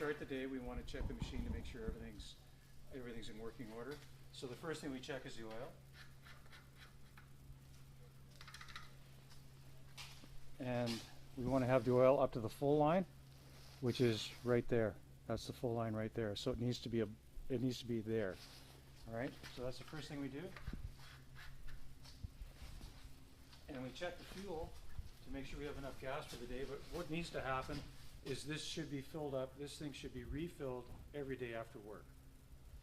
start the day, we want to check the machine to make sure everything's in working order. So the first thing we check is the oil. And we want to have the oil up to the full line, which is right there. That's the full line right there. So it needs to be there. All right. So that's the first thing we do. And we check the fuel to make sure we have enough gas for the day. But what needs to happen is this should be filled up. This thing should be refilled every day after work.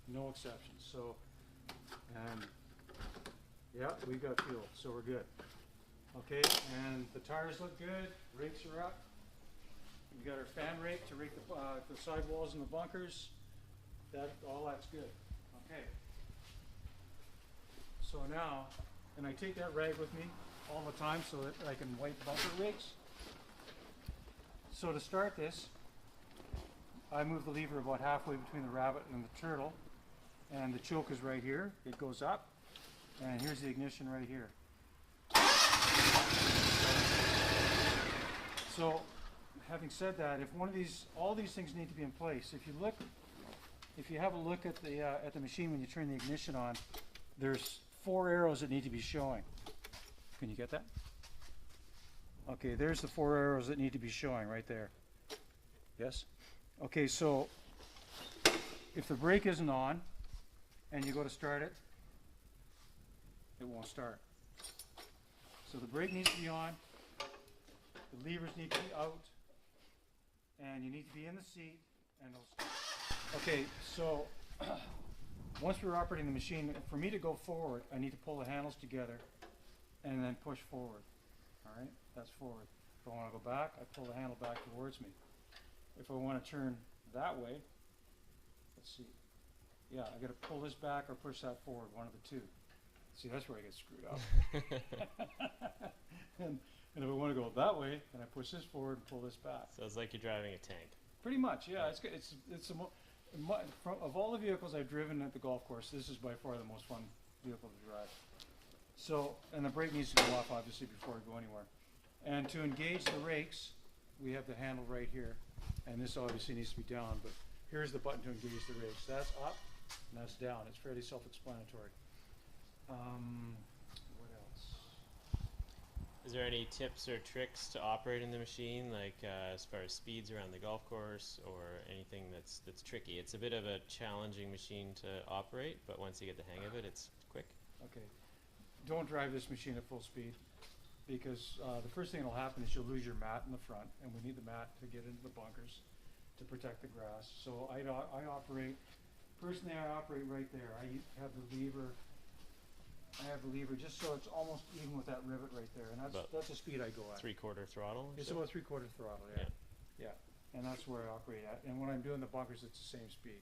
No exceptions. So, yeah, we've got fuel, so we're good. Okay, and the tires look good. Rakes are up. We got our fan rake to rake the sidewalls and the bunkers. All that's good. Okay. So now, and I take that rag with me all the time so that I can wipe bunker rakes. So to start this, I move the lever about halfway between the rabbit and the turtle, and the choke is right here. It goes up, and here's the ignition right here. So, having said that, if all these things need to be in place. If you have a look at the machine when you turn the ignition on, there's 4 arrows that need to be showing. Can you get that? Okay, there's the 4 arrows that need to be showing right there. Yes? Okay, so if the brake isn't on and you go to start it, it won't start. So the brake needs to be on, the levers need to be out, and you need to be in the seat, and it'll start. Okay, so once we're operating the machine, for me to go forward, I need to pull the handles together and then push forward. All right, that's forward. If I want to go back, I pull the handle back towards me. If I want to turn that way, let's see. Yeah, I got to pull this back or push that forward, one of the two. See, that's where I get screwed up. and if I want to go that way, then I push this forward and pull this back. So it's like you're driving a tank. Pretty much, yeah. Of all the vehicles I've driven at the golf course, this is by far the most fun vehicle to drive. So, and the brake needs to go off obviously before we go anywhere. And to engage the rakes, we have the handle right here, and this obviously needs to be down, but here's the button to engage the rakes. That's up and that's down. It's fairly self-explanatory. What else? Is there any tips or tricks to operating the machine, like as far as speeds around the golf course or anything that's tricky? It's a bit of a challenging machine to operate, but once you get the hang of it, it's quick. Okay. Don't drive this machine at full speed, because the first thing that'll happen is you'll lose your mat in the front, and we need the mat to get into the bunkers to protect the grass. So I operate, personally I operate right there. I have the lever just so it's almost even with that rivet right there, and that's the speed I go at. 3/4 throttle? It's about 3/4 throttle, yeah. Yeah, and that's where I operate at. And when I'm doing the bunkers, it's the same speed.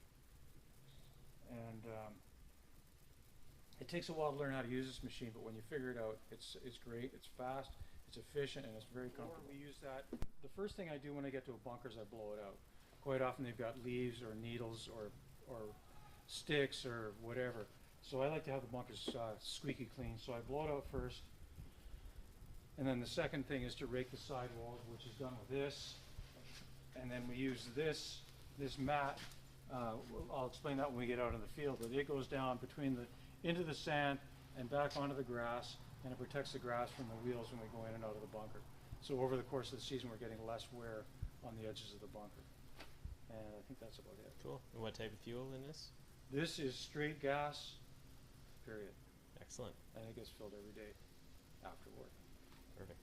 And it takes a while to learn how to use this machine, but when you figure it out, it's great, it's fast, it's efficient, and it's very comfortable. We use that. The first thing I do when I get to a bunker is I blow it out. Quite often they've got leaves or needles or sticks or whatever. So I like to have the bunkers squeaky clean. So I blow it out first. And then the second thing is to rake the sidewalls, which is done with this. And then we use this mat. I'll explain that when we get out in the field, but it goes down into the sand and back onto the grass, and it protects the grass from the wheels when we go in and out of the bunker. So over the course of the season, we're getting less wear on the edges of the bunker. And I think that's about it. Cool. And what type of fuel in this? This is straight gas, period. Excellent. And it gets filled every day after work. Perfect.